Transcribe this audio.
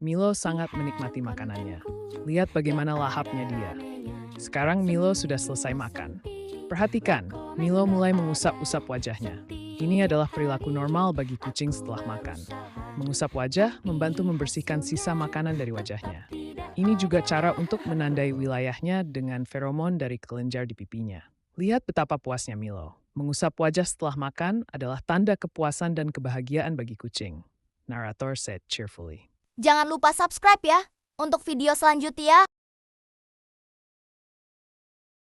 Milo sangat menikmati makanannya. Lihat bagaimana lahapnya dia. Sekarang Milo sudah selesai makan. Perhatikan, Milo mulai mengusap-usap wajahnya. Ini adalah perilaku normal bagi kucing setelah makan. Mengusap wajah membantu membersihkan sisa makanan dari wajahnya. Ini juga cara untuk menandai wilayahnya dengan feromon dari kelenjar di pipinya. Lihat betapa puasnya Milo. Mengusap wajah setelah makan adalah tanda kepuasan dan kebahagiaan bagi kucing. Narrator said cheerfully. Jangan lupa subscribe ya untuk video selanjutnya.